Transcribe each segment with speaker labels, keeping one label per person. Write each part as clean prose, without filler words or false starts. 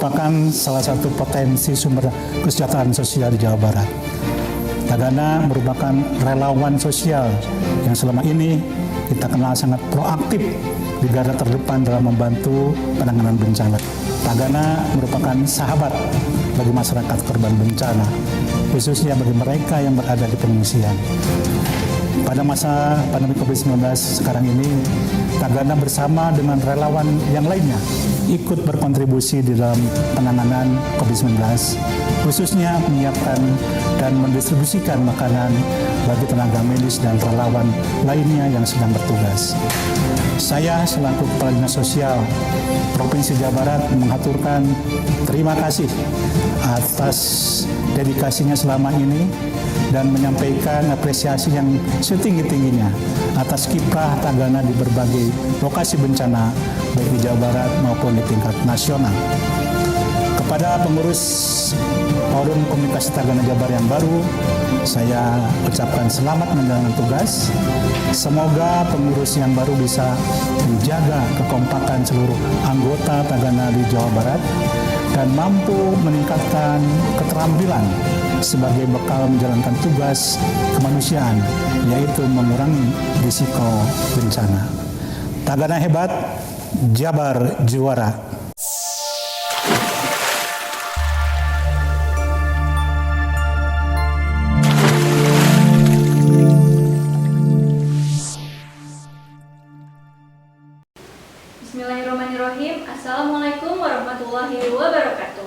Speaker 1: merupakan salah satu potensi sumber kesejahteraan sosial di Jawa Barat. Tagana merupakan relawan sosial yang selama ini kita kenal sangat proaktif di garda terdepan dalam membantu penanganan bencana. Tagana merupakan sahabat bagi masyarakat korban bencana, khususnya bagi mereka yang berada di pengungsian. Pada masa pandemi COVID-19 sekarang ini, Tagana bersama dengan relawan yang lainnya ikut berkontribusi di dalam penanganan COVID-19, khususnya menyiapkan dan mendistribusikan makanan bagi tenaga medis dan relawan lainnya yang sedang bertugas. Saya selaku Kepala Dinas Sosial Provinsi Jawa Barat mengaturkan terima kasih atas dedikasinya selama ini dan menyampaikan apresiasi yang setinggi-tingginya atas kiprah Tagana di berbagai lokasi bencana baik di Jawa Barat maupun di tingkat nasional. Kepada pengurus Forum Komunikasi Tagana Jabar yang baru, saya ucapkan selamat menjalankan tugas. Semoga pengurus yang baru bisa menjaga kekompakan seluruh anggota Tagana di Jawa Barat dan mampu meningkatkan keterampilan sebagai bekal menjalankan tugas kemanusiaan, yaitu mengurangi risiko bencana. Tagana hebat, Jabar juara.
Speaker 2: Bismillahirrahmanirrahim. Assalamualaikum warahmatullahi wabarakatuh.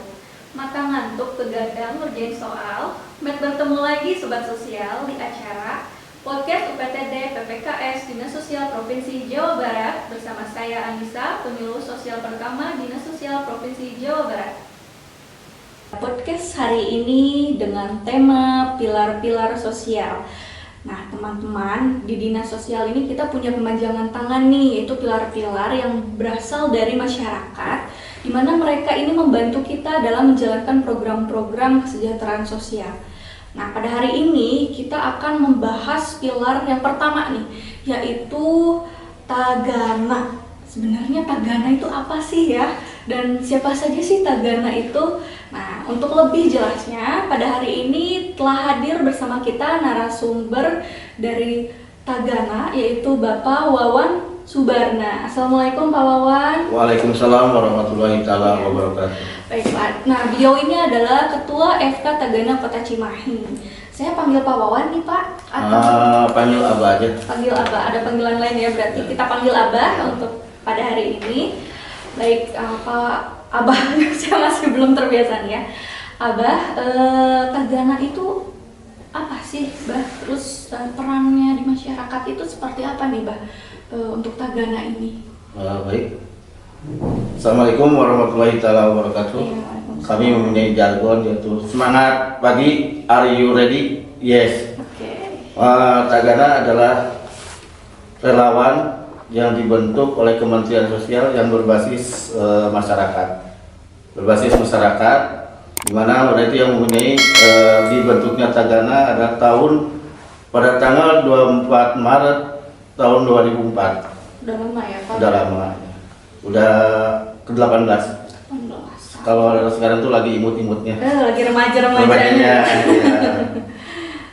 Speaker 2: Mata ngantuk begadang ngerjain soal. Bertemu lagi Sobat Sosial di acara Podcast UPTD PPKS Dinas Sosial Provinsi Jawa Barat bersama saya Anissa, penyuluh sosial pertama Dinas Sosial Provinsi Jawa Barat. Podcast hari ini dengan tema pilar-pilar sosial. Nah teman-teman, di Dinas Sosial ini kita punya pemanjangan tangan nih, yaitu pilar-pilar yang berasal dari masyarakat, di mana mereka ini membantu kita dalam menjalankan program-program kesejahteraan sosial. Nah pada hari ini kita akan membahas pilar yang pertama nih, yaitu Tagana. Sebenarnya Tagana itu apa sih ya? Dan siapa saja sih Tagana itu? Nah, untuk lebih jelasnya, pada hari ini telah hadir bersama kita narasumber dari Tagana, yaitu Bapak Wawan Subarna. Assalamualaikum Pak Wawan.
Speaker 3: Waalaikumsalam warahmatullahi wabarakatuh.
Speaker 2: Baik Pak, nah beliau ini adalah Ketua FK Tagana Kota Cimahi. Saya panggil Pak Wawan nih Pak? Atau
Speaker 3: panggil Abah aja.
Speaker 2: Panggil Abah, ada panggilan lain ya, berarti kita panggil Abah untuk pada hari ini. Baik Pak Abah, saya masih belum terbiasa nih ya. Abah, Tagana itu apa sih, Bah? Terus perannya di masyarakat itu seperti apa nih, Bah, untuk Tagana ini?
Speaker 3: Baik. Assalamualaikum warahmatullahi wabarakatuh. Kami mempunyai jargon yaitu semangat pagi, are you ready? Yes.
Speaker 2: Oke.
Speaker 3: Tagana adalah relawan yang dibentuk oleh Kementerian Sosial yang berbasis masyarakat. Berbasis masyarakat, di mana pada itu yang mempunyai dibentuknya Tagana adalah pada tanggal 24 Maret tahun 2004.
Speaker 2: Udah lama ya Pak?
Speaker 3: Udah lama. Udah ke-18. Kalau sekarang tuh lagi imut-imutnya.
Speaker 2: Lagi remaja-remajanya.
Speaker 3: Ya.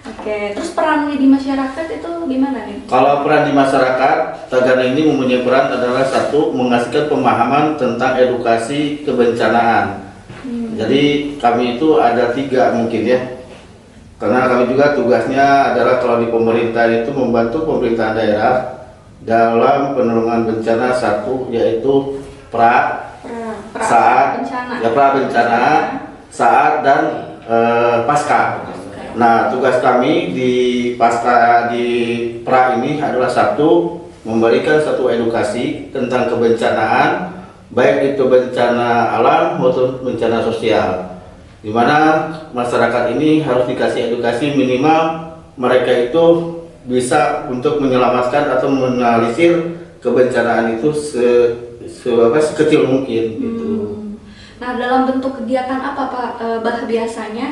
Speaker 2: Oke, terus perannya di masyarakat itu gimana nih?
Speaker 3: Kalau peran di masyarakat, Tagana ini mempunyai peran adalah satu, mengasihkan pemahaman tentang edukasi kebencanaan. Jadi kami itu ada 3 mungkin ya. Karena kami juga tugasnya adalah kalau di pemerintah itu membantu pemerintahan daerah dalam penanggulangan bencana, satu yaitu pra bencana, saat dan pasca. Nah, tugas kami di pra ini adalah satu, memberikan satu edukasi tentang kebencanaan, baik itu bencana alam maupun bencana sosial, di mana masyarakat ini harus dikasih edukasi minimal mereka itu bisa untuk menyelamatkan atau menganalisir kebencanaan itu sekecil mungkin gitu.
Speaker 2: Nah, dalam bentuk kegiatan apa Pak Bah biasanya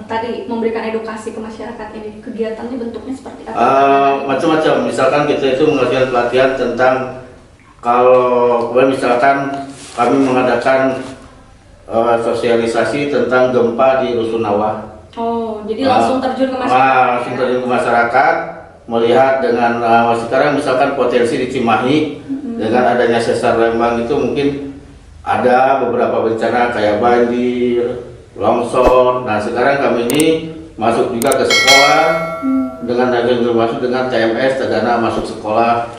Speaker 2: tadi memberikan edukasi ke masyarakat ini, kegiatannya bentuknya seperti apa?
Speaker 3: Macam-macam. Misalkan kita itu mengadakan pelatihan tentang, kalau misalkan kami mengadakan sosialisasi tentang gempa di Rusunawa.
Speaker 2: Oh, jadi langsung terjun ke masyarakat.
Speaker 3: Langsung terjun ke masyarakat, melihat dengan sekarang misalkan potensi di Cimahi dengan adanya sesar Lembang itu mungkin ada beberapa bencana kayak banjir, longsor. Nah sekarang kami ini masuk juga ke sekolah dengan masuk dengan TMS Tagana masuk sekolah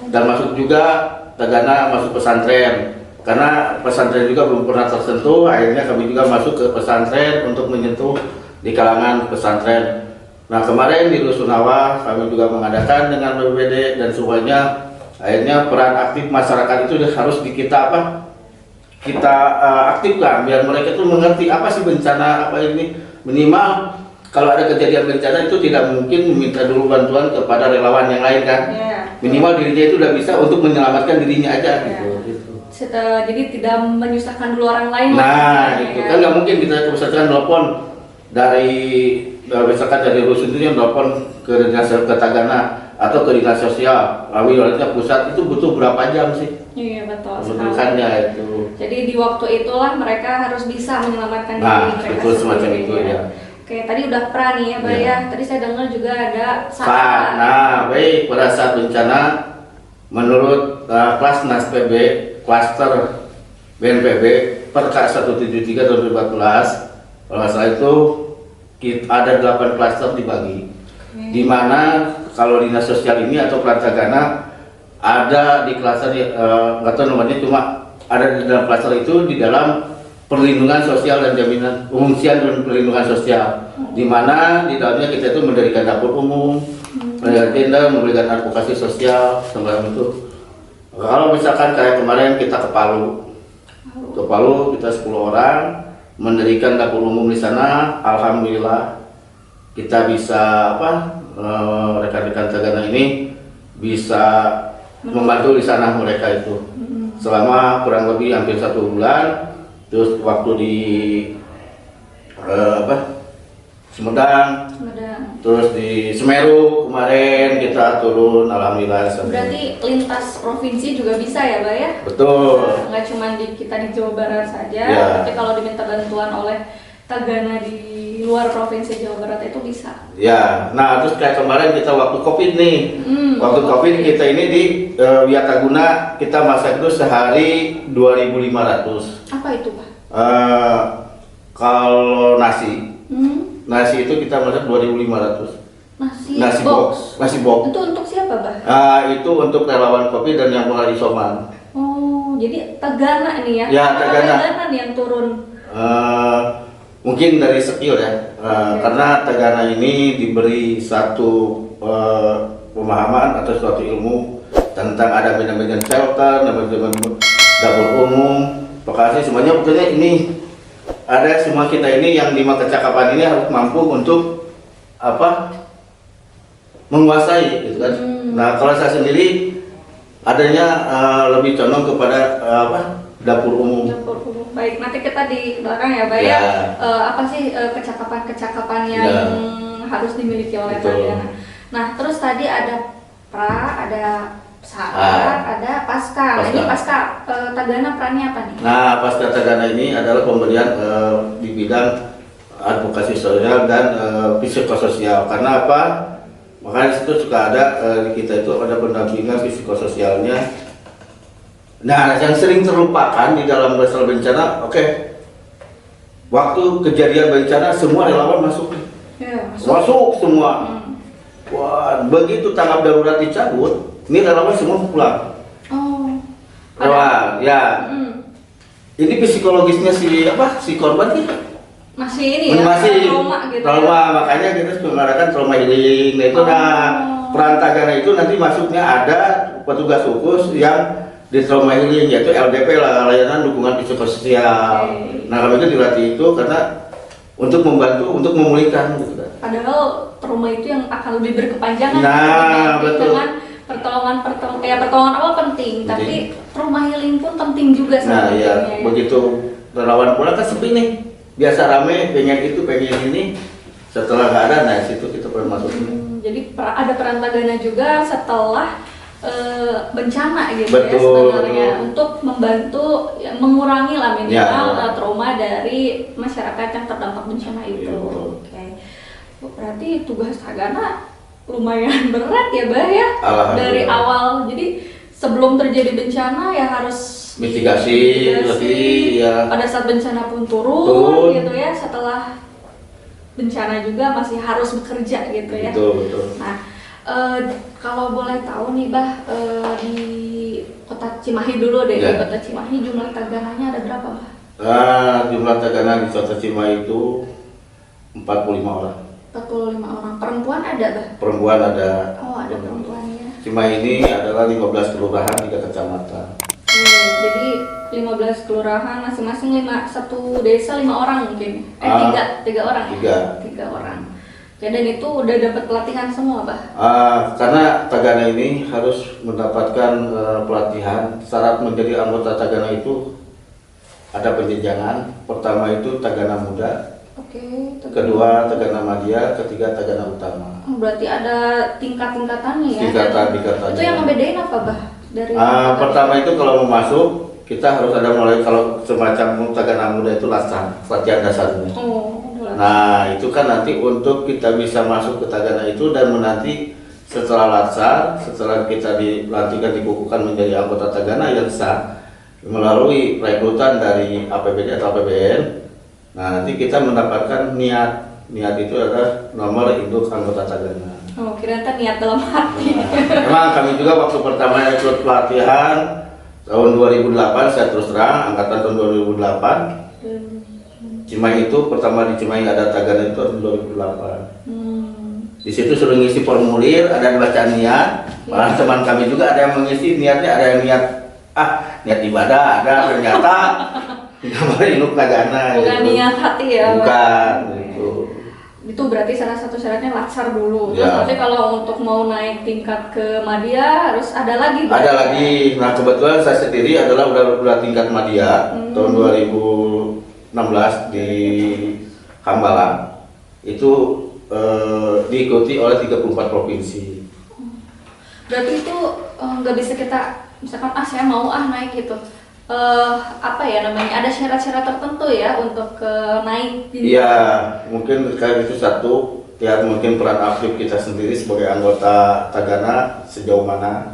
Speaker 3: dan masuk juga Tagana masuk pesantren karena pesantren juga belum pernah tersentuh. Akhirnya kami juga masuk ke pesantren untuk menyentuh di kalangan pesantren. Nah kemarin di Rusunawa kami juga mengadakan dengan BPBD dan semuanya. Akhirnya peran aktif masyarakat itu harus kita aktifkan biar mereka itu mengerti apa sih bencana apa ini. Minimal kalau ada kejadian bencana itu tidak mungkin meminta dulu bantuan kepada relawan yang lain kan. Minimal dirinya itu udah bisa untuk menyelamatkan dirinya aja gitu.
Speaker 2: Jadi tidak menyusahkan dulu orang lain.
Speaker 3: Nah itu kan nggak mungkin kita misalkan telepon dari misalkan dari Rusun itu yang telepon ke dinas ke Tagana atau ke dinas sosial wilayahnya pusat itu butuh berapa jam sih?
Speaker 2: Iya betul.
Speaker 3: Bukannya itu.
Speaker 2: Jadi di waktu itulah mereka harus bisa menyelamatkan diri mereka
Speaker 3: betul semacam itu ya.
Speaker 2: Oke, tadi udah pra nih ya, Mbak ya. Tadi saya dengar juga ada
Speaker 3: saat. Nah, baik pada saat bencana menurut Klasnas PB klaster BNPB Perka 173 2014 kalau nggak salah itu ada 8 klaster dibagi. Di mana kalau dinas sosial ini atau Peran Tagana ada di klaster nggak tahu namanya cuma ada di dalam klaster itu di dalam perlindungan sosial dan jaminan pengungsian dan perlindungan sosial di mana di dalamnya kita itu mendirikan dapur umum, mendirikan tenda, memberikan advokasi sosial semacam itu. Kalau misalkan kayak kemarin kita ke Palu kita 10 orang mendirikan dapur umum di sana, alhamdulillah kita bisa rekan-rekan Tagana ini bisa membantu di sana mereka itu selama kurang lebih hampir 1 bulan. Terus waktu di Sumedang, terus di Semeru kemarin kita turun, alhamdulillah.
Speaker 2: Berarti lintas provinsi juga bisa ya, Mbak ya?
Speaker 3: Betul.
Speaker 2: Nggak cuma kita di Jawa Barat saja,
Speaker 3: Ya.
Speaker 2: tapi kalau diminta bantuan oleh Tagana di luar provinsi Jawa Barat itu bisa.
Speaker 3: Ya, nah terus kayak kemarin kita waktu COVID nih, waktu COVID kita ini di Wiataguna kita masak itu sehari 2.500.
Speaker 2: Apa itu, Pak?
Speaker 3: Kalau nasi itu kita masak 2.500. Nasi box.
Speaker 2: Itu untuk siapa, Pak?
Speaker 3: Itu untuk relawan COVID dan yang mulai isoman.
Speaker 2: Oh, jadi Tagana nih ya?
Speaker 3: Ya, Tagana.
Speaker 2: Tagana nih yang turun.
Speaker 3: Mungkin dari skill ya, karena Tagana ini diberi satu pemahaman atau suatu ilmu tentang ada manajemen shelter, manajemen dapur umum, lokasi semuanya. Pokoknya ini ada semua kita ini yang 5 kecakapan ini harus mampu untuk menguasai gitu kan. Nah kalau saya sendiri adanya lebih condong kepada dapur umum.
Speaker 2: Baik, nanti kita di belakang ya, Mbak ya. Apa sih kecakapan-kecakapan yang harus dimiliki oleh Tagana. Nah, terus tadi ada pra, ada saat, ada pasca. Ini pasca Tagana perannya apa nih?
Speaker 3: Nah, pasca Tagana ini adalah pemberian di bidang advokasi sosial dan psikososial. Karena apa? Makanya itu suka ada di kita itu ada pendampingan psikososialnya. Nah, yang sering terlupakan di dalam masalah bencana, waktu kejadian bencana semua relawan masuk.
Speaker 2: Ya,
Speaker 3: masuk semua. Wah, begitu tanggap darurat dicabut, ini relawan semua pulang.
Speaker 2: Oh.
Speaker 3: Relawan, ya. Ini psikologisnya si korban sih.
Speaker 2: Masih ini ya, trauma gitu.
Speaker 3: Trauma, makanya kita mengadakan trauma healing. Nah, itu peran Tagana itu nanti masuknya ada petugas khusus yang di trauma healing, yaitu LDP lah, layanan dukungan psikososial. Nah kami itu dilatih itu karena untuk membantu untuk memulihkan gitu kan.
Speaker 2: Padahal trauma itu yang akan lebih berkepanjangan.
Speaker 3: Nah betul.
Speaker 2: Dengan pertolongan awal penting, tapi trauma healing pun penting juga.
Speaker 3: Nah iya, begitu relawan pulang kan sepi nih, biasa rame, pengen itu, pengen ini. Setelah nggak ada, nah situ kita perlu masuk.
Speaker 2: Jadi ada peran Tagana juga setelah bencana gitu ya
Speaker 3: Betul,
Speaker 2: sebenarnya,
Speaker 3: betul.
Speaker 2: untuk membantu ya, mengurangi lah minimal
Speaker 3: Ya.
Speaker 2: trauma dari masyarakat yang terdampak bencana itu.
Speaker 3: Iya, betul.
Speaker 2: Oke. Berarti tugas Tagana lumayan berat ya, Bah ya.
Speaker 3: Alhamdulillah.
Speaker 2: Dari awal. Jadi sebelum terjadi bencana ya harus
Speaker 3: Mitigasi lebih ya.
Speaker 2: pada saat bencana pun turun
Speaker 3: Turun.
Speaker 2: gitu ya, setelah bencana juga masih harus bekerja gitu ya.
Speaker 3: Betul.
Speaker 2: Nah, kalau boleh tahu nih Bah, di kota Cimahi dulu deh,
Speaker 3: Ya.
Speaker 2: di kota Cimahi jumlah Tagananya ada berapa Bah?
Speaker 3: Nah, jumlah Tagana di Kota Cimahi itu 45 orang.
Speaker 2: 45 orang. Perempuan ada Bah?
Speaker 3: Perempuan ada.
Speaker 2: Oh, ada perempuannya.
Speaker 3: Cimahi ini adalah 15 kelurahan 3 kecamatan.
Speaker 2: Jadi 15 kelurahan masing-masing satu desa 5 orang mungkin. Tiga orang.
Speaker 3: Tiga.
Speaker 2: 3 orang. Oke, dan itu udah dapat pelatihan semua, Bah?
Speaker 3: Karena Tagana ini harus mendapatkan pelatihan. Syarat menjadi anggota Tagana itu ada penjenjangan. Pertama itu Tagana Muda,
Speaker 2: Oke.
Speaker 3: kedua Tagana Madya, ketiga Tagana Utama.
Speaker 2: Oh, berarti ada tingkat-tingkatannya ya?
Speaker 3: Tingkatan-tingkatannya.
Speaker 2: Itu yang ngebedain apa, Bah? Dari
Speaker 3: Pertama itu kalau mau masuk kita harus ada mulai, kalau semacam Tagana Muda itu latihan dasarnya.
Speaker 2: Oh, udah.
Speaker 3: Nah itu kan nanti untuk kita bisa masuk ke Tagana itu dan menanti setelah latsar, setelah kita dilantikan dikukuhkan menjadi anggota Tagana yang sah melalui rekrutan dari APBD atau APBN. Nah nanti kita mendapatkan niat itu adalah nomor induk anggota Tagana.
Speaker 2: Oh, kira niat dalam hati.
Speaker 3: Memang kami juga waktu pertama ikut pelatihan tahun 2008, saya terus terang angkatan tahun 2008. Cimahi itu pertama di Cimahi ada Tagana itu tahun 2008. Di situ suruh ngisi formulir, ada bacaan niat. Malah teman kami juga ada yang mengisi niatnya, ada yang niat ibadah, ada ternyata nomor induk Tagana.
Speaker 2: Bukan niat hati ya, Pak?
Speaker 3: Bukan gitu.
Speaker 2: Itu berarti salah satu syaratnya latsar dulu. Terus
Speaker 3: Ya.
Speaker 2: nanti kalau untuk mau naik tingkat ke Madya harus ada lagi.
Speaker 3: Ada lagi. Nah kebetulan saya sendiri adalah udah tingkat Madya tahun 2016 di Hambalang. Itu diikuti oleh 34 provinsi.
Speaker 2: Berarti itu nggak bisa kita misalkan saya mau naik gitu. Apa ya namanya? Ada syarat-syarat tertentu ya untuk naik.
Speaker 3: Iya, mungkin kayak itu satu. Ya mungkin peran aktif kita sendiri sebagai anggota Tagana sejauh mana.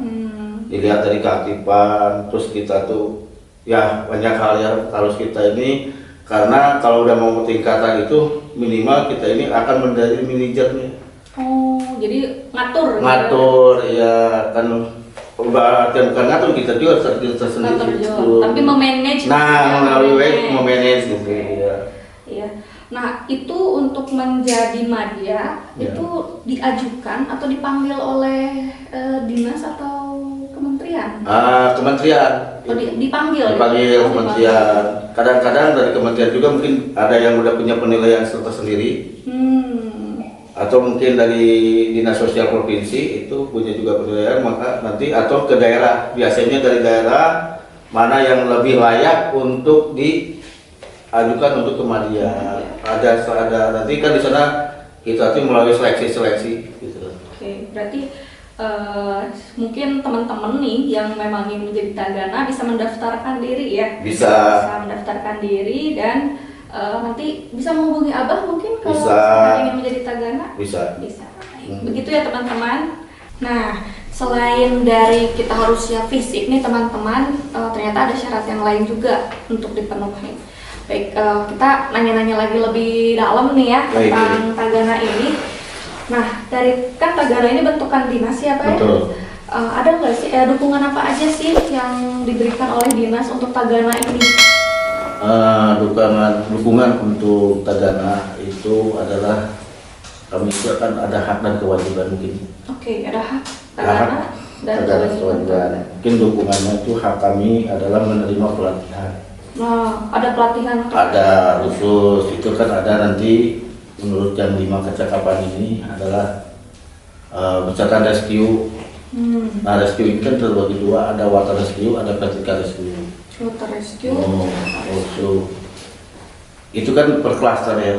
Speaker 3: Dilihat dari keaktifan, terus kita tuh ya banyak hal yang harus kita ini, karena kalau udah mau tingkatan itu minimal kita ini akan menjadi manajernya.
Speaker 2: Oh, jadi ngatur.
Speaker 3: Ya kan bukan ngatur, kita juga tersendiri.
Speaker 2: Ngatur juga. Tapi memanage.
Speaker 3: Nah, melalui memanage gitu ya.
Speaker 2: Iya. Nah, itu untuk menjadi Madya
Speaker 3: Ya.
Speaker 2: itu diajukan atau dipanggil oleh dinas atau kementerian?
Speaker 3: Kementerian.
Speaker 2: Dipanggil.
Speaker 3: Dipanggil
Speaker 2: Oh,
Speaker 3: kementerian. Kadang-kadang dari kementerian juga mungkin ada yang udah punya penilaian tersendiri. Atau mungkin dari dinas sosial provinsi itu punya juga penilaian, maka nanti atau ke daerah, biasanya dari daerah mana yang lebih layak untuk diajukan untuk ke Madya. Ada nanti kan di sana kita tuh melalui seleksi gitu.
Speaker 2: Oke, berarti mungkin teman-teman nih yang memang ingin menjadi Tagana bisa mendaftarkan diri ya.
Speaker 3: Bisa
Speaker 2: mendaftarkan diri dan nanti bisa menghubungi Abah mungkin kalau
Speaker 3: Bisa.
Speaker 2: ingin menjadi Tagana.
Speaker 3: bisa.
Speaker 2: Begitu ya teman-teman. Nah, selain dari kita harus siap fisik nih teman-teman, ternyata ada syarat yang lain juga untuk dipenuhi. Baik, kita nanya-nanya lagi lebih dalam nih ya
Speaker 3: Baik.
Speaker 2: tentang Tagana ini. Nah, dari kan Tagana ini bentukan dinas ya Pak?
Speaker 3: Betul.
Speaker 2: Ada nggak sih dukungan apa aja sih yang diberikan oleh dinas untuk Tagana ini?
Speaker 3: Dukungan untuk Tagana itu adalah kami juga kan ada hak dan kewajiban mungkin.
Speaker 2: Oke, ada hak Tagana dan
Speaker 3: Tagana
Speaker 2: kewajiban.
Speaker 3: kewajiban. Mungkin dukungannya itu hak kami adalah menerima pelatihan.
Speaker 2: Nah, ada pelatihan
Speaker 3: Ada khusus itu kan ada nanti menurut yang 5 kecakapan ini adalah misalkan rescue. Nah rescue ini kan terbagi dua, ada water rescue, ada vertical rescue.
Speaker 2: Water rescue.
Speaker 3: Rescue. Itu kan per klaster ya.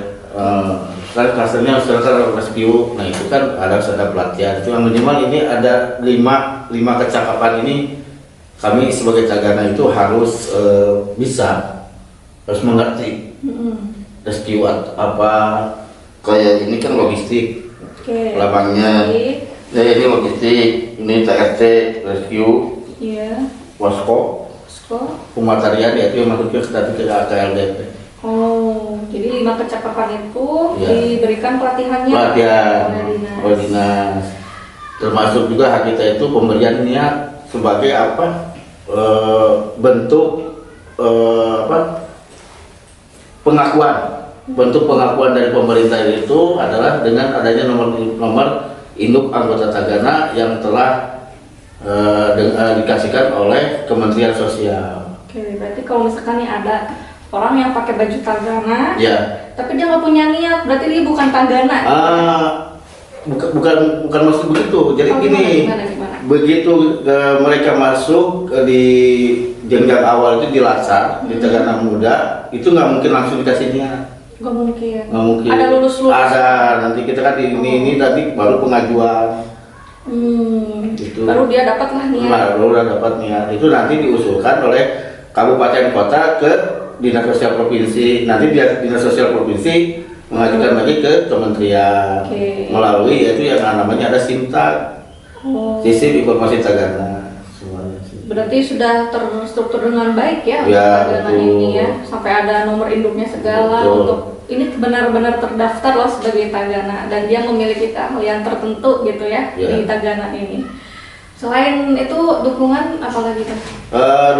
Speaker 3: kan klasternya misalkan rescue, nah itu kan ada pelatihan. Itu yang minimal ini ada lima kecakapan ini kami sebagai Tagana itu harus harus mengerti rescue apa kayak ini kan logistik, labangnya, ya ini logistik, ini TRT rescue, posko, pematerian yaitu yang masuknya tadi ke KLDP.
Speaker 2: Oh, jadi 5 kecakapan itu diberikan pelatihannya
Speaker 3: oleh dinas. Termasuk juga hak kita itu pemberian niat sebagai apa bentuk pengakuan. Bentuk pengakuan dari pemerintah itu adalah dengan adanya nomor induk anggota Tagana yang telah dikasihkan oleh Kementerian Sosial.
Speaker 2: Oke, berarti kalau misalkan nih ada orang yang pakai baju Tagana,
Speaker 3: ya,
Speaker 2: tapi dia nggak punya niat, berarti dia bukan Tagana.
Speaker 3: Bukan maksud begitu. Jadi
Speaker 2: gimana?
Speaker 3: Begitu mereka masuk di jenjang awal itu di Latsar, di Tagana Muda, itu nggak mungkin langsung dikasih niat.
Speaker 2: Nggak mungkin.
Speaker 3: Ada
Speaker 2: lulus.
Speaker 3: Ada, nanti kita kan ini tadi baru pengajuan. Itu.
Speaker 2: Baru dia dapat lah niat.
Speaker 3: Baru dapat niat. Itu nanti diusulkan oleh kabupaten kota ke Dinas Sosial Provinsi. Nanti Dinas Sosial Provinsi mengajukan lagi ke kementerian melalui yaitu yang namanya ada SIMTAG, Sistem Informasi Tagana. Semuanya.
Speaker 2: Berarti sudah terstruktur dengan baik ya, Tagana ini ya, sampai ada nomor induknya segala. Untuk ini benar-benar terdaftar loh sebagai Tagana dan dia memiliki keahlian tertentu gitu ya di Tagana ini. Selain itu dukungan apa lagi Pak?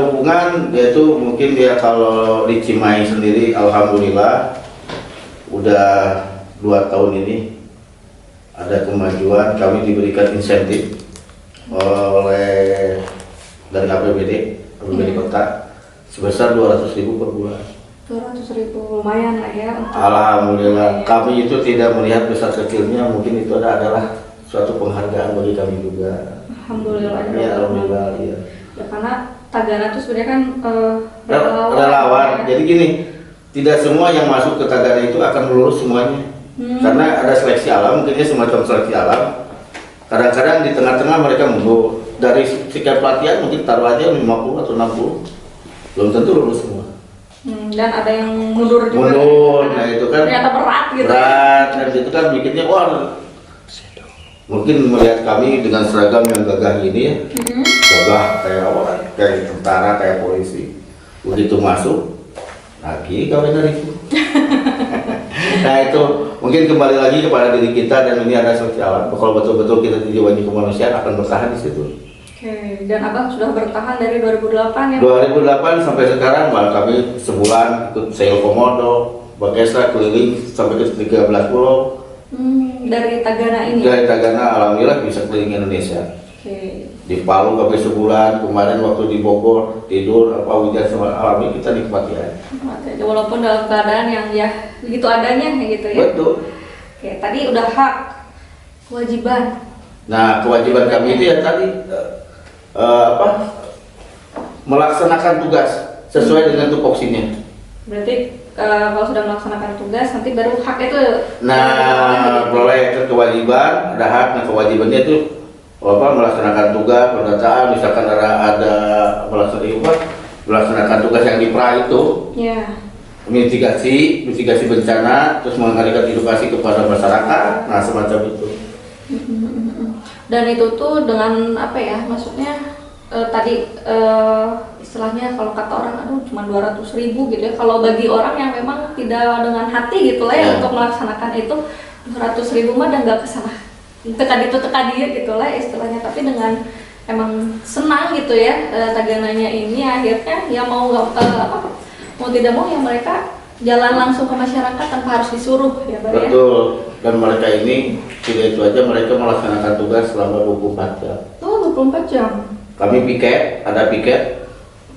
Speaker 3: Dukungan yaitu mungkin dia kalau di Cimahi sendiri alhamdulillah udah 2 tahun ini ada kemajuan, kami diberikan insentif oleh dari APBD kota sebesar 200.000 per bulan.
Speaker 2: 200.000 lumayan lah ya.
Speaker 3: Alhamdulillah, kami itu tidak melihat besar kecilnya, mungkin itu adalah suatu penghargaan bagi kami juga.
Speaker 2: Alhamdulillah.
Speaker 3: Ya, alhamdulillah. Ya.
Speaker 2: Ya karena Tagana itu sebenarnya kan
Speaker 3: relawan. Jadi gini, tidak semua yang masuk ke Tagana itu akan lulus semuanya. Karena ada seleksi alam, mungkinnya semacam seleksi alam. Kadang-kadang di tengah-tengah mereka mundur. Dari sekian pelatihan mungkin taruh aja 50 atau 60. Belum tentu lulus semua.
Speaker 2: Dan ada yang mundur juga.
Speaker 3: Nah itu kan
Speaker 2: ternyata berat gitu.
Speaker 3: Berat, dan itu kan bikinnya mungkin melihat kami dengan seragam yang gagah ini ya, gagah kayak orang, kayak tentara, kayak polisi. Begitu masuk, lagi kami dari itu. Nah itu mungkin kembali lagi kepada diri kita dan ini ada seleksi alam. Kalau betul-betul kita dijiwai kemanusiaan akan bertahan di situ.
Speaker 2: Oke, dan Abang sudah bertahan dari 2008 ya?
Speaker 3: 2008 sampai sekarang, malah kami sebulan ikut sail komodo, Bakesa keliling sampai ke 13 pulau.
Speaker 2: Dari Tagana ini?
Speaker 3: Dari Tagana, alhamdulillah bisa keliling Indonesia.
Speaker 2: Oke.
Speaker 3: Di Palu kami sebulan, kemarin waktu di Bogor tidur apa hujan sama alami kita nikmati aja.
Speaker 2: Walaupun dalam keadaan yang ya begitu adanya gitu ya.
Speaker 3: Betul.
Speaker 2: Oke, tadi udah hak, kewajiban.
Speaker 3: Nah kewajiban kami itu ya tadi melaksanakan tugas sesuai dengan tupoksinya.
Speaker 2: Berarti kalau sudah melaksanakan tugas nanti baru hak itu.
Speaker 3: Nah boleh kewajiban, ada hak. Nah kewajibannya itu melaksanakan tugas, pendataan, misalkan ada melaksanakan tugas yang di pra itu, mitigasi bencana, terus mengalihkan edukasi kepada masyarakat, nah semacam itu.
Speaker 2: Dan itu tuh dengan apa ya, maksudnya tadi istilahnya kalau kata orang, aduh cuma 200.000 gitu ya, kalau bagi orang yang memang tidak dengan hati gitu lah ya untuk melaksanakan itu 200.000 mah dan gak kesana tekan dia gitu lah istilahnya, tapi dengan emang senang gitu ya Tagananya ini akhirnya ya mau tidak mau ya mereka jalan langsung ke masyarakat tanpa harus disuruh ya Pak ya.
Speaker 3: Betul, dan mereka ini tidak itu aja, mereka melaksanakan tugas selama 24 jam.
Speaker 2: Oh 24 jam?
Speaker 3: Kami piket, ada piket.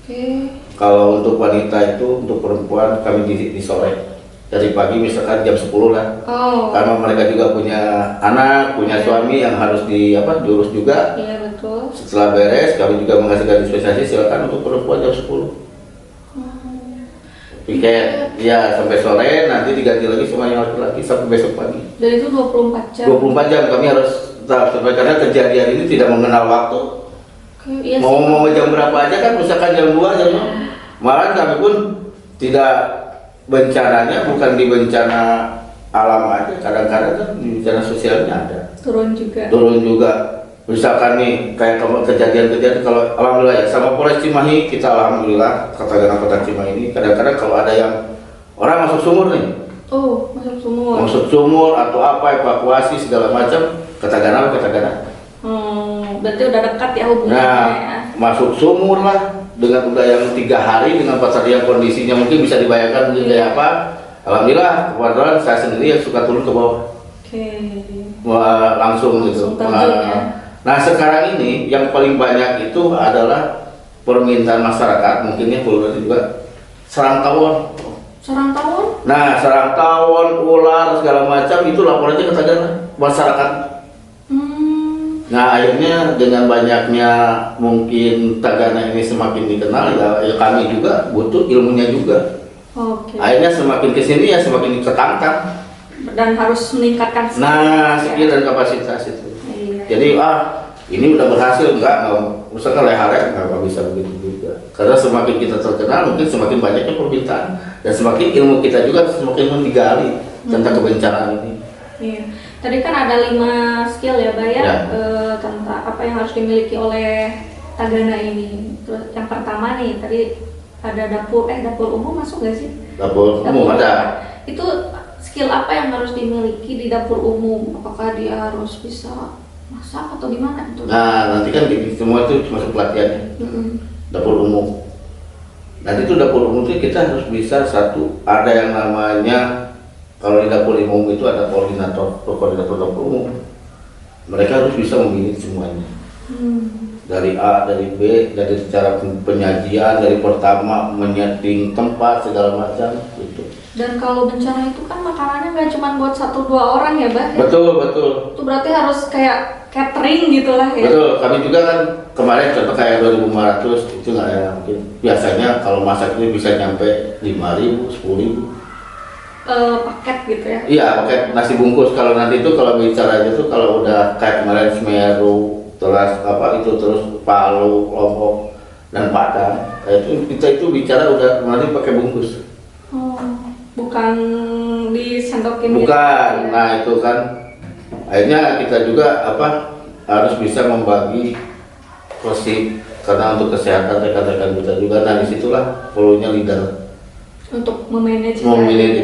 Speaker 2: Oke.
Speaker 3: Kalau untuk wanita itu, untuk perempuan kami di sore. Dari pagi misalkan jam 10 lah. Karena mereka juga punya anak, punya suami yang harus diurus juga.
Speaker 2: Iya betul.
Speaker 3: Setelah beres kami juga mengasihkan dispensasi silakan untuk perempuan jam 10. Piket, ya sampai sore, nanti diganti lagi sama yang laki-laki sampai besok pagi.
Speaker 2: Dan itu 24 jam.
Speaker 3: 24 jam kami harus tetap sampai, karena kejadian ini tidak mengenal waktu.
Speaker 2: Iya sih.
Speaker 3: Mau jam berapa aja kan, misalkan jam 2 jam 6. Malah kami pun tidak, bencananya bukan di bencana alam aja, kadang-kadang kan di bencana sosialnya ada.
Speaker 2: Turun juga.
Speaker 3: Turun juga. Misalkan nih kayak kejadian-kejadian, kalau alhamdulillah ya sama Polres Cimahi kita alhamdulillah, Kota Cimahi ini kadang-kadang kalau ada yang orang masuk sumur nih,
Speaker 2: Oh, masuk sumur.
Speaker 3: masuk sumur atau apa, evakuasi segala macam, Ketagana.
Speaker 2: Berarti udah dekat ya hubungannya
Speaker 3: Nah,
Speaker 2: ya.
Speaker 3: masuk sumur lah dengan udah yang 3 hari dengan pasar yang kondisinya mungkin bisa dibayangkan mungkin kayak apa. Alhamdulillah kebetulan saya sendiri yang suka turun ke bawah.
Speaker 2: Oke.
Speaker 3: Langsung gitu.
Speaker 2: terjun ya.
Speaker 3: Nah sekarang ini yang paling banyak itu adalah permintaan masyarakat, mungkinnya Polres juga serang tawon.
Speaker 2: Sarang tawon?
Speaker 3: Nah serang tawon, ular segala macam itu laporannya ke Tagana masyarakat. Nah akhirnya dengan banyaknya mungkin Tagana ini semakin dikenal ya kami juga butuh ilmunya juga.
Speaker 2: Oke.
Speaker 3: Akhirnya semakin kesini ya semakin diketangkan.
Speaker 2: Dan harus meningkatkan skill.
Speaker 3: Nah skill dan kapasitas itu.
Speaker 2: Iya.
Speaker 3: Jadi ini udah berhasil enggak misalkan leharnya nggak bisa begitu juga. Karena semakin kita terkenal mungkin semakin banyaknya permintaan dan semakin ilmu kita juga semakin digali tentang kebencanaan ini.
Speaker 2: Iya. Tadi kan ada 5 skill ya, Bay ya,
Speaker 3: Ya.
Speaker 2: tentang apa yang harus dimiliki oleh Tagana ini. Terus yang pertama nih, tadi ada dapur umum masuk nggak sih?
Speaker 3: Dapur umum ada.
Speaker 2: Itu skill apa yang harus dimiliki di dapur umum? Apakah dia harus bisa masak atau gimana itu?
Speaker 3: Nah nanti kan semua itu masuk pelatihannya. Dapur umum. Nah itu dapur umum itu kita harus bisa ada yang namanya, kalau di dapur umum itu ada koordinator dapur umum. Mereka harus bisa memilih semuanya. Dari A, dari B, dari cara penyajian, dari pertama menyeting tempat segala macam gitu.
Speaker 2: Dan kalau bencana itu kan makanannya nggak cuma buat 1-2 orang ya, Bah?
Speaker 3: Betul.
Speaker 2: Itu berarti harus kayak catering gitulah ya?
Speaker 3: Betul, kami juga kan kemarin contoh kayak 2.500 itu nggak ya, mungkin biasanya kalau masak itu bisa nyampe 5.000, 10.000.
Speaker 2: Paket gitu ya?
Speaker 3: Iya, pakai nasi bungkus. Kalau nanti itu kalau bicara itu kalau udah kayak kemarin Semeru, terus Palu, Lombok dan Padang, itu kita itu bicara udah nanti pakai bungkus.
Speaker 2: Oh, bukan disendokin
Speaker 3: Bukan.
Speaker 2: gitu ya?
Speaker 3: Nah itu kan akhirnya kita juga harus bisa membagi posisi karena untuk kesehatan rekan-rekan kita juga. Nah disitulah perlunya leader
Speaker 2: Untuk memanage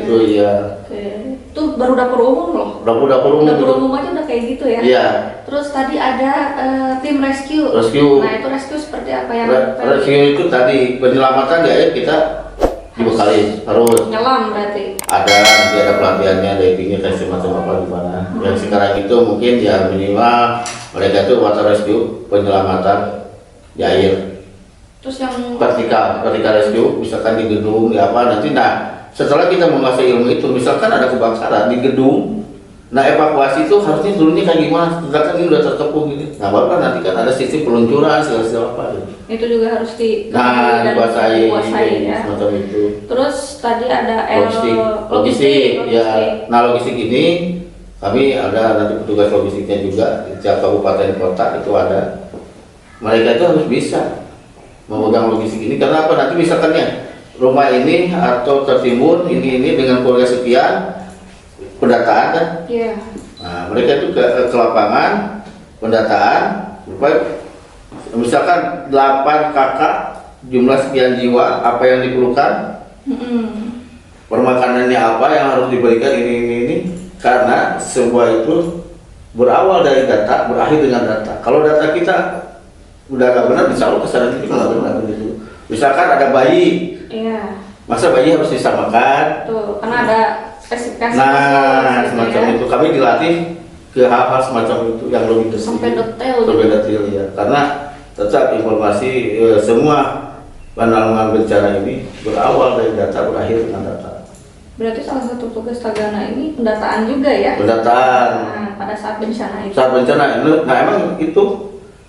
Speaker 3: itu ya.
Speaker 2: Oke. Itu baru dapur umum loh.
Speaker 3: Dapur umum.
Speaker 2: Dapur umum aja udah kayak gitu ya?
Speaker 3: Iya.
Speaker 2: Terus tadi ada tim rescue.
Speaker 3: Rescue.
Speaker 2: Nah itu rescue seperti apa yang
Speaker 3: Rescue itu tadi penyelamatan di air kita dibekali harus
Speaker 2: nyelam berarti?
Speaker 3: ada, nanti ada pelatihannya, ada intinya kayak semacam apa gimana. Yang sekarang itu mungkin ya minimal mereka itu water rescue, penyelamatan di air.
Speaker 2: Terus yang
Speaker 3: Vertikal rescue, misalkan di gedung, di apa nanti. Nah setelah kita menguasai ilmu itu, misalkan ada kebakaran di gedung, nah evakuasi itu harusnya turunnya kayak gimana? Misalkan ini udah terkepung gitu. Nah baru kan nanti kan ada sistem peluncuran segala apa gitu.
Speaker 2: itu juga harus
Speaker 3: Dikuasai
Speaker 2: ya.
Speaker 3: semacam itu.
Speaker 2: Terus tadi ada
Speaker 3: Logistik ya. Nah logistik ini kami ada nanti petugas logistiknya juga di tiap kabupaten kota itu ada. Mereka itu harus bisa memegang logistik ini karena apa? Nanti misalkan ya rumah ini atau tertimbun ini dengan keluarga sekian, pendataan kan?
Speaker 2: Iya.
Speaker 3: Nah mereka itu ke lapangan pendataan, misalkan 8 kakak jumlah sekian jiwa, apa yang diperlukan, permakanannya apa yang harus diberikan ini karena semua itu berawal dari data, berakhir dengan data. Kalau data kita udah nggak benar, insya Allah kesadaran kita nggak benar gitu. Misalkan ada bayi,
Speaker 2: Iya.
Speaker 3: masa bayi harus disamakan?
Speaker 2: Tuh, karena ada spesifikasi.
Speaker 3: Nah,
Speaker 2: gitu
Speaker 3: semacam
Speaker 2: ya.
Speaker 3: itu kami dilatih ke hal-hal semacam itu yang lebih detail.
Speaker 2: Sampai detail
Speaker 3: Sampai
Speaker 2: gitu.
Speaker 3: detail ya, karena tetap informasi semua penanggulangan bencana ini berawal dari data, berakhir dengan data.
Speaker 2: Berarti salah satu tugas Tagana ini pendataan juga ya?
Speaker 3: Pendataan.
Speaker 2: Nah, pada saat bencana itu.
Speaker 3: Saat bencana, nah emang itu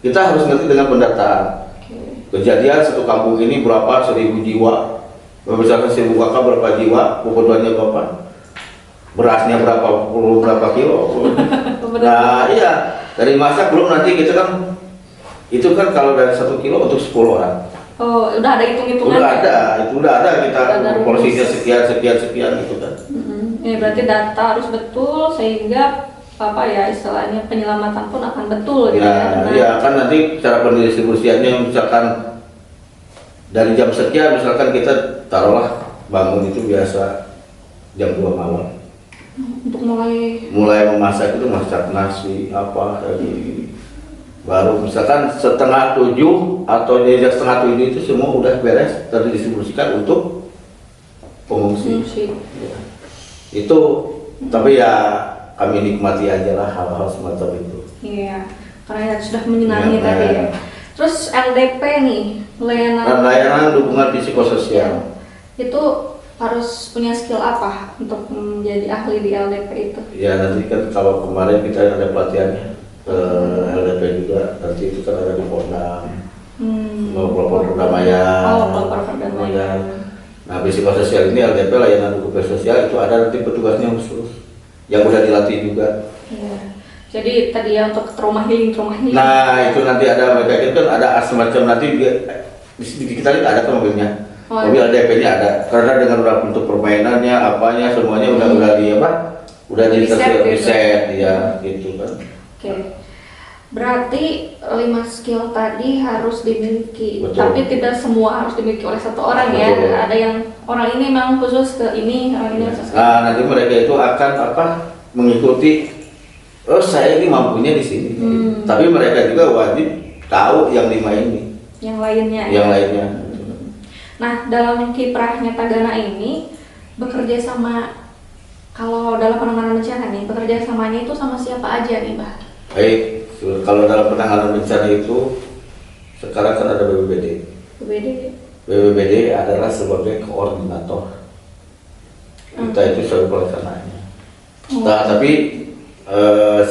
Speaker 3: kita harus ngerti dengan pendataan.
Speaker 2: Oke.
Speaker 3: Kejadian satu kampung ini berapa 1.000 jiwa. Misalkan 1000 kakak berapa jiwa, kebutuhannya berapa, berasnya berapa kilo. Nah iya, dari masak belum nanti kita kan, itu kan kalau dari 1 kilo untuk 10 orang.
Speaker 2: Oh, udah ada hitung-hitungan?
Speaker 3: Udah ada kita
Speaker 2: Udah
Speaker 3: porsinya
Speaker 2: rumus.
Speaker 3: sekian gitu kan.
Speaker 2: Ya berarti data harus betul sehingga apa ya istilahnya penyelamatan pun akan betul gitu ya.
Speaker 3: Nah, iya kan nanti cara pendistribusiannya misalkan dari jam sekian, misalkan kita taruhlah bangun itu biasa jam 2 malam.
Speaker 2: Untuk
Speaker 3: Mulai memasak itu masak nasi apa tadi, baru misalkan 6:30 atau jam 6:30 itu semua udah beres terdistribusikan untuk pengungsi. Ya. Itu tapi ya kami nikmati aja lah hal-hal semacam itu.
Speaker 2: Iya, karena sudah menyenangi
Speaker 3: Ya,
Speaker 2: tadi ya.
Speaker 3: nah.
Speaker 2: Terus LDP nih,
Speaker 3: Layanan dukungan psikososial.
Speaker 2: itu harus punya skill apa untuk menjadi ahli di LDP itu?
Speaker 3: Ya nanti kan kalau kemarin kita ada pelatihannya LDP juga, nanti itu kan ada di Pondam, pelopor perdamaian.
Speaker 2: Oh, pelopor perdamaian.
Speaker 3: Nah psikososial ini LDP layanan dukungan sosial itu ada nanti petugasnya khusus yang udah dilatih juga.
Speaker 2: Iya. Jadi tadi ya untuk trauma healing.
Speaker 3: Nah itu nanti ada mereka itu kan ada semacam nanti di kita ini ada kan mobilnya.
Speaker 2: Oh,
Speaker 3: Mobil LDP-nya ada karena dengan udah bentuk permainannya apanya semuanya udah di apa? Udah di set ya gitu kan.
Speaker 2: Oke. Berarti 5 skill tadi harus dimiliki,
Speaker 3: Betul.
Speaker 2: tapi tidak semua harus dimiliki oleh satu orang ya.
Speaker 3: Betul.
Speaker 2: Ada yang orang ini memang khusus ke ini, orang ini khusus ke
Speaker 3: Nah nanti mereka itu akan mengikuti. Oh saya ini mampunya di sini. Tapi mereka juga wajib tahu yang 5 ini.
Speaker 2: yang lainnya.
Speaker 3: Yang lainnya.
Speaker 2: Nah, dalam kiprahnya Tagana ini bekerja sama, kalau dalam penanganan bencana nih, bekerja samanya itu sama siapa aja nih, Mbak?
Speaker 3: Baik, kalau dalam penanganan bencana itu sekarang kan ada BPBD. BPBD adalah sebagai koordinator. Kita itu sebagai pelaksananya. Nah, tapi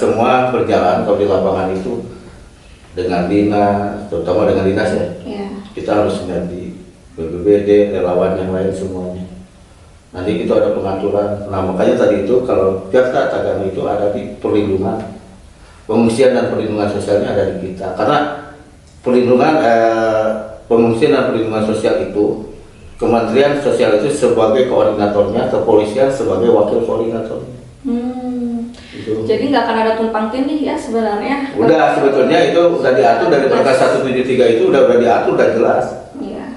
Speaker 3: semua berjalan kalau di lapangan itu dengan dinas, terutama dengan dinas ya.
Speaker 2: Iya.
Speaker 3: Kita harus ganti BPBD, relawan yang lain semuanya. Nanti itu ada pengaturan. Nah makanya tadi itu kalau Jakarta Tagana itu ada di perlindungan, pengungsian dan perlindungan sosialnya ada di kita. Karena perlindungan pengungsian dan perlindungan sosial itu Kementerian Sosial itu sebagai koordinatornya, kepolisian sebagai wakil koordinatornya. Gitu.
Speaker 2: Jadi nggak akan ada tumpang tindih ya sebenarnya.
Speaker 3: Udah sebetulnya itu udah diatur dari Perkas 173 itu udah diatur, udah jelas.
Speaker 2: Iya.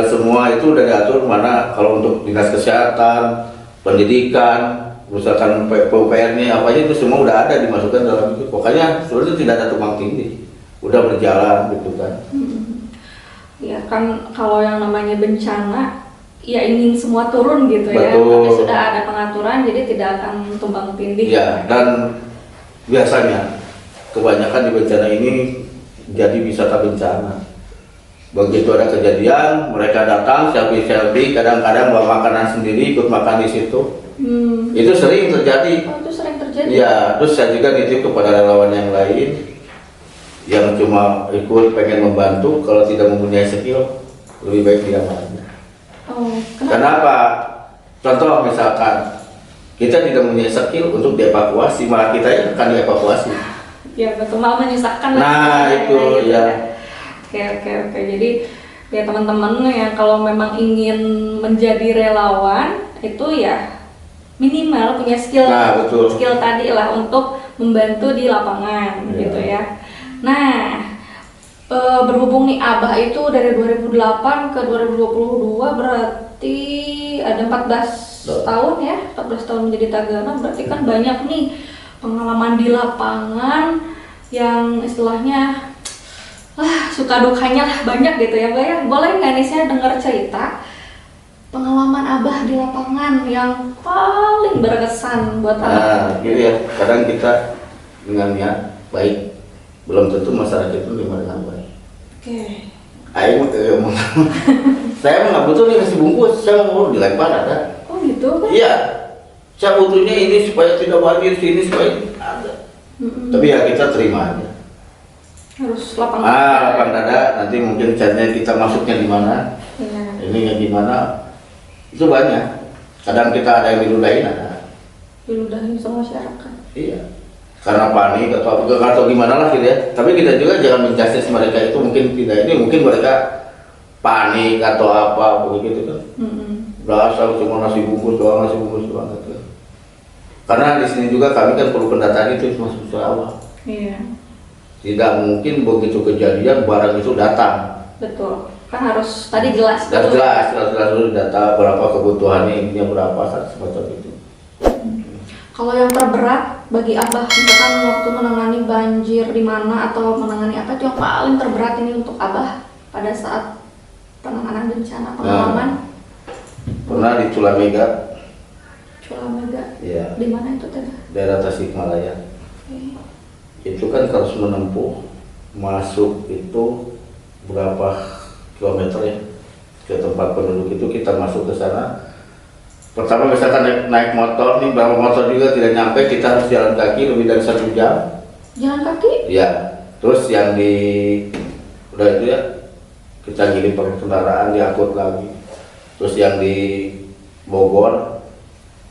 Speaker 3: Semua itu udah diatur mana kalau untuk dinas kesehatan, pendidikan, misalkan PUPR-nya apa aja itu semua udah ada dimasukkan dalam itu. Pokoknya sebenarnya tidak ada tumpang tindih, udah berjalan gitu kan.
Speaker 2: Ya kan kalau yang namanya bencana ya ingin semua turun gitu ya.
Speaker 3: Betul.
Speaker 2: Tapi sudah ada pengaturan jadi tidak akan tumbang tindih.
Speaker 3: Ya dan biasanya kebanyakan di bencana ini jadi wisata bencana. Begitu ada kejadian, mereka datang selfie, kadang-kadang bawa makanan sendiri, ikut makan di situ. Itu sering terjadi.
Speaker 2: Oh, itu sering terjadi.
Speaker 3: Ya, terus saya juga nitip kepada relawan yang lain yang cuma ikut pengen membantu, kalau tidak mempunyai skill, lebih baik diam aja.
Speaker 2: Oh,
Speaker 3: Kenapa? Contoh misalkan kita tidak mempunyai skill untuk dievakuasi, malah kita yang akan dievakuasi.
Speaker 2: Ya betul, malah menyusahkan.
Speaker 3: Nah, itu
Speaker 2: gitu
Speaker 3: ya.
Speaker 2: Oke. Jadi ya teman-teman yang kalau memang ingin menjadi relawan itu ya minimal punya skill,
Speaker 3: Nah, betul.
Speaker 2: skill tadi lah untuk membantu di lapangan gitu ya. Nah, berhubung nih Abah itu dari 2008 ke 2022 berarti ada 14 tahun ya, 14 tahun menjadi Tagana, berarti kan banyak nih pengalaman di lapangan yang istilahnya suka dukanya lah banyak gitu ya Mbak ya. Boleh nggak nih saya dengar cerita pengalaman Abah di lapangan yang paling berkesan buat Abah?
Speaker 3: Nah, gitu ya. Kadang kita dengan niat baik, belum tentu masyarakat itu menerima dengan baik.
Speaker 2: Oke.
Speaker 3: Saya nggak butuh nih kasih bungkus, saya mau dilempar ada.
Speaker 2: Oh gitu kan?
Speaker 3: Iya, saya butuhnya ini supaya tidak banjir sini supaya ada. Tapi ya kita terima aja.
Speaker 2: Harus lapang
Speaker 3: Lapang dada. Nanti mungkin caranya kita masuknya di mana,
Speaker 2: Iya.
Speaker 3: ininya gimana. Itu banyak. Kadang kita ada yang diludahin ada.
Speaker 2: Diludahin sama masyarakat.
Speaker 3: Iya. Karena panik atau gimana lah gitu ya. Tapi kita juga jangan menjudge mereka itu mungkin tidak ini, mungkin mereka panik atau apa begitu kan. Berasal cuma nasi bungkus doang gitu. Karena di sini juga kami kan perlu pendataan itu masuk ke awal.
Speaker 2: Iya.
Speaker 3: Tidak mungkin begitu kejadian barang itu datang.
Speaker 2: Betul. Kan harus tadi jelas
Speaker 3: Dan
Speaker 2: dulu.
Speaker 3: jelas dulu data berapa kebutuhannya, ininya berapa, semacam itu.
Speaker 2: Kalau yang terberat bagi Abah, misalkan waktu menangani banjir di mana atau menangani apa itu yang paling terberat ini untuk Abah pada saat penanganan bencana pengalaman?
Speaker 3: Pernah di Culamega,
Speaker 2: Culamega.
Speaker 3: ya,
Speaker 2: Di mana itu teh?
Speaker 3: daerah Tasikmalaya.
Speaker 2: Oke.
Speaker 3: Itu kan harus menempuh masuk itu berapa kilometer ya ke tempat penduduk itu. Kita masuk ke sana. Pertama misalkan naik motor nih, berapa motor juga tidak nyampe, kita harus jalan kaki lebih dari 1 jam.
Speaker 2: Jalan kaki?
Speaker 3: Ya, terus yang di udah itu ya kita giring pakai kendaraan diangkut lagi. Terus yang di Bogor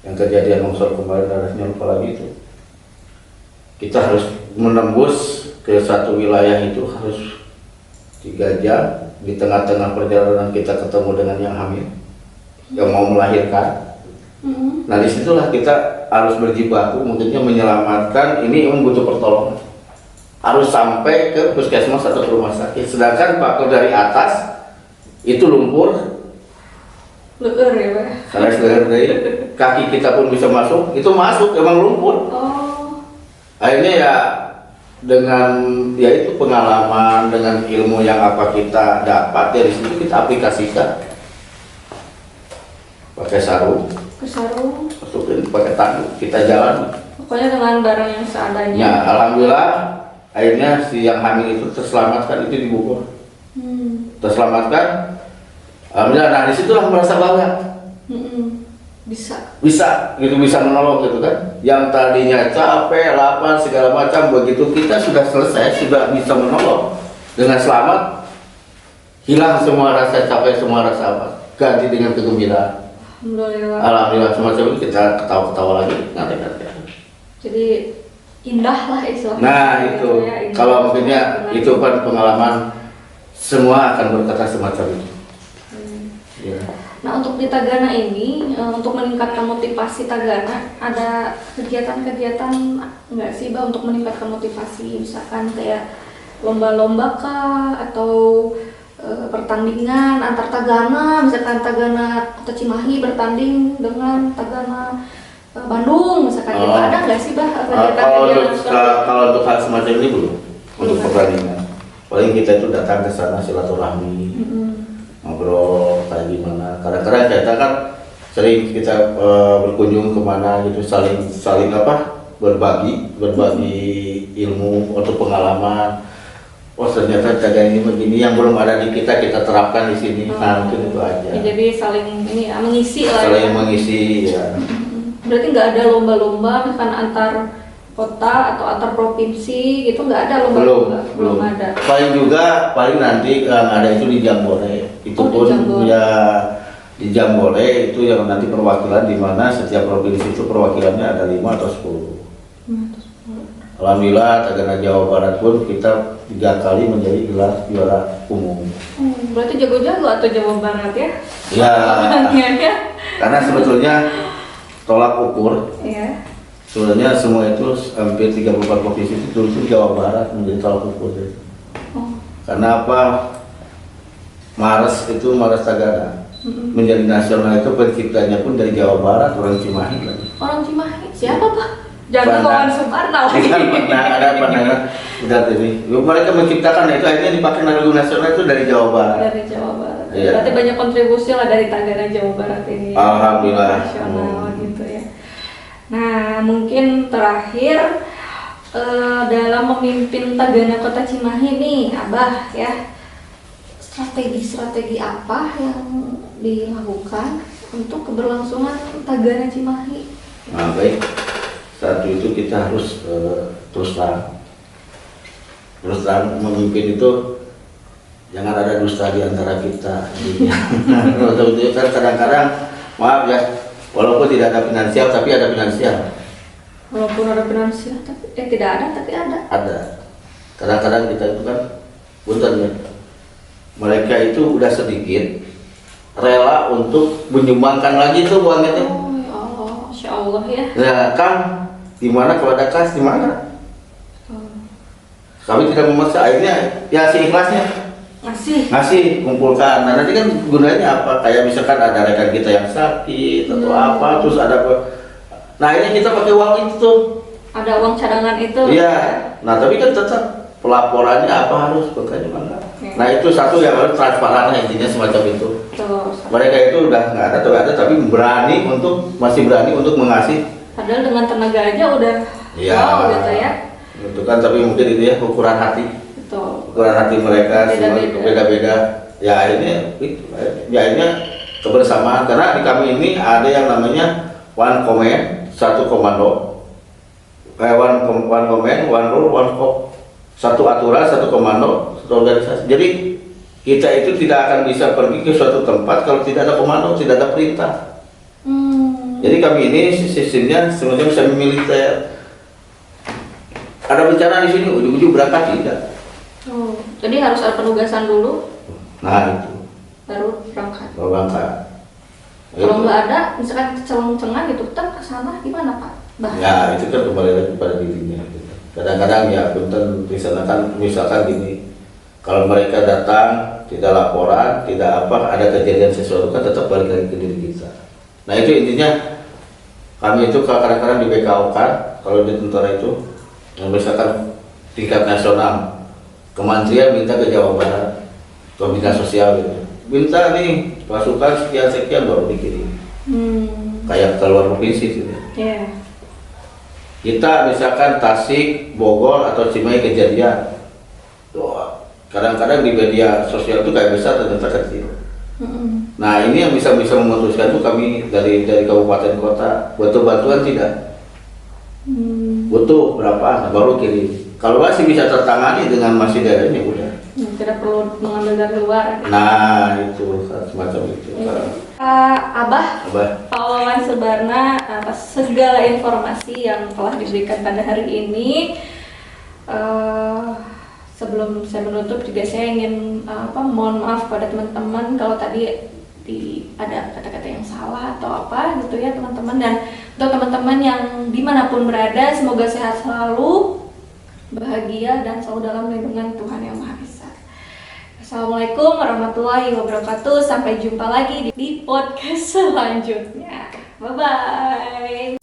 Speaker 3: yang kejadian longsor kemarin darahnya lupa lagi itu. Kita harus menembus ke satu wilayah itu harus 3 jam. Di tengah-tengah perjalanan kita ketemu dengan yang hamil, yang mau melahirkan. Nah disitulah kita harus berjibaku, mungkinnya menyelamatkan ini memang butuh pertolongan. Harus sampai ke puskesmas atau ke rumah sakit. Sedangkan faktor dari atas itu lumpur.
Speaker 2: Leur ya Pak?
Speaker 3: Karena dari kaki kita pun bisa masuk, itu masuk emang lumpur.
Speaker 2: Oh.
Speaker 3: Akhirnya ya dengan ya itu pengalaman, dengan ilmu yang apa kita dapat dari situ kita aplikasikan. Pakai sarung,
Speaker 2: Ke sarung.
Speaker 3: masukin pakai tanduk, kita jalan.
Speaker 2: Pokoknya dengan barang yang seadanya.
Speaker 3: Ya alhamdulillah akhirnya si yang hamil itu terselamatkan itu di Bogor. Terselamatkan. Alhamdulillah, nah disitulah merasa bangga. Bisa menolong gitu kan. Yang tadinya capek, lapar, segala macam, begitu kita sudah selesai, sudah bisa menolong dengan selamat, hilang semua rasa capek, semua rasa apa, ganti dengan kegembiraan. Alhamdulillah semacam itu, kita ketawa-ketawa lagi, nanti.
Speaker 2: Jadi indah lah istilahnya.
Speaker 3: Nah itu,
Speaker 2: Ya, indah.
Speaker 3: kalau mungkinnya itu kan pengalaman, semua akan berkata semacam itu. Ya.
Speaker 2: Nah untuk di Tagana ini, untuk meningkatkan motivasi Tagana, ada kegiatan-kegiatan nggak sih Mbak untuk meningkatkan motivasi? Misalkan kayak lomba-lomba kah, atau pertandingan antar Tagana, misalkan Tagana Kota Cimahi bertanding dengan Tagana Bandung, misalkan gitu. Ada nggak sih Mbak
Speaker 3: Kalau untuk hal semacam ini belum, untuk pertandingan. Paling kita itu datang ke sana silaturahmi. Ngobrol kayak gimana. Kadang-kadang kita kan sering kita berkunjung kemana gitu, saling apa, berbagi ilmu atau pengalaman. Oh ternyata jaga ini begini yang belum ada di kita terapkan di sini. Nah mungkin itu aja.
Speaker 2: Ya, jadi saling ini mengisi lah.
Speaker 3: Saling
Speaker 2: ya.
Speaker 3: mengisi ya.
Speaker 2: Berarti nggak ada lomba-lomba misalkan antar kota atau antar provinsi gitu, nggak ada lomba-lomba? Belum ada.
Speaker 3: Paling nanti ada itu di Jambore. Itu pun
Speaker 2: di Jambore.
Speaker 3: ya di Jambore itu yang nanti perwakilan di mana setiap provinsi itu perwakilannya ada 5 atau 10. Alhamdulillah Tagana Jawa Barat pun kita 3 kali menjadi gelar juara umum.
Speaker 2: Berarti jago-jago atau Jawa Barat ya?
Speaker 3: Ya.
Speaker 2: Ya.
Speaker 3: Karena sebetulnya tolak ukur.
Speaker 2: Iya.
Speaker 3: Sebenarnya semua itu hampir 34 provinsi itu Jawa Barat menjadi tolak ukur. Karena apa? Mares Tagana menjadi nasional itu penciptanya pun dari Jawa Barat, orang Cimahi lagi.
Speaker 2: Orang Cimahi siapa Pak? Jangan kawan Soekarno lagi.
Speaker 3: Ada pandangan udah ini. Mereka menciptakan itu akhirnya dipakai lagu nasional itu dari Jawa Barat.
Speaker 2: Dari Jawa Barat.
Speaker 3: Iya.
Speaker 2: Berarti banyak kontribusi lah dari Tagana Jawa Barat ini.
Speaker 3: Alhamdulillah.
Speaker 2: Nasional gitu ya. Nah mungkin terakhir dalam memimpin Tagana Kota Cimahi nih Abah ya, strategi apa yang dilakukan untuk keberlangsungan Tagana Cimahi?
Speaker 3: Nah baik, satu itu kita harus terus terang memimpin itu jangan ada dusta di antara kita. Untuk itu kan kadang-kadang maaf ya, walaupun tidak ada finansial tapi ada finansial.
Speaker 2: Walaupun ada finansial tapi tidak ada tapi ada.
Speaker 3: Ada. Kadang-kadang kita itu kan punten ya. Mereka itu udah sedikit rela untuk menyumbangkan lagi tuh uangnya tuh.
Speaker 2: Oh ya Allah, Masya Allah ya.
Speaker 3: Nah, Kang, gimana kalau ada kas gimana? Kami tidak memaksa, akhirnya ya si ikhlasnya ngasih kumpulkan. Nah nanti kan gunanya apa? Kayak misalkan ada rekan kita yang sakit atau apa, terus ada nah ini kita pakai uang itu tuh.
Speaker 2: Ada uang cadangan itu.
Speaker 3: Iya. Nah tapi kan tetap pelaporannya apa harus makanya mana? Nah itu satu yang harus transparan intinya semacam itu.
Speaker 2: Tuh,
Speaker 3: Mereka itu udah nggak ada tapi masih berani untuk mengasih.
Speaker 2: padahal dengan tenaga aja udah
Speaker 3: Iya.
Speaker 2: wow gitu ya.
Speaker 3: Itu kan tapi mungkin itu ya ukuran hati.
Speaker 2: Betul.
Speaker 3: Ukuran hati mereka semua
Speaker 2: Beda-beda.
Speaker 3: beda-beda. Ya akhirnya kebersamaan karena di kami ini ada yang namanya one command, satu komando. One command, one rule, one code. Satu aturan, satu komando, satu organisasi. Jadi kita itu tidak akan bisa pergi ke suatu tempat kalau tidak ada komando, tidak ada perintah. Jadi kami ini sistemnya semacam semi militer. Ada bencana di sini, ujung-ujung berangkat tidak.
Speaker 2: Oh, jadi harus ada penugasan dulu,
Speaker 3: Nah itu,
Speaker 2: baru berangkat.
Speaker 3: kalau berangkat.
Speaker 2: Kalau
Speaker 3: Itu.
Speaker 2: nggak ada, misalkan keceleng-cengan gitu, kita ke sana gimana Pak?
Speaker 3: Ya itu kan kembali lagi pada dirinya. Kadang-kadang ya punten misalkan gini, kalau mereka datang tidak laporan, tidak apa, ada kejadian sesuatu kan tetap balik lagi ke diri kita. Nah itu intinya kami itu kadang-kadang di BKO kan, kalau di tentara itu, misalkan tingkat nasional, kementerian minta ke Jawa Barat, ke bidang sosial gitu, minta nih pasukan sekian baru dikirim, kayak keluar provinsi gitu.
Speaker 2: Iya.
Speaker 3: Kita misalkan Tasik, Bogor atau Cimahi kejadian, wah, kadang-kadang di media sosial itu kayak besar ternyata kecil. Nah ini yang bisa memutuskan tuh kami dari kabupaten kota butuh bantuan tidak, butuh berapa, nah, baru kirim. Kalau masih bisa tertangani dengan masih daerahnya udah.
Speaker 2: Tidak perlu mengambil dari luar.
Speaker 3: Nah itu semacam itu.
Speaker 2: Abah, Pak Wawan Subarna, atas segala informasi yang telah diberikan pada hari ini. Sebelum saya menutup juga saya ingin mohon maaf pada teman-teman kalau tadi ada kata-kata yang salah atau apa gitu ya teman-teman, dan untuk teman-teman yang dimanapun berada semoga sehat selalu, bahagia dan selalu dalam lindungan Tuhan Yang Maha Esa. Assalamualaikum warahmatullahi wabarakatuh. Sampai jumpa lagi di podcast selanjutnya. Bye bye.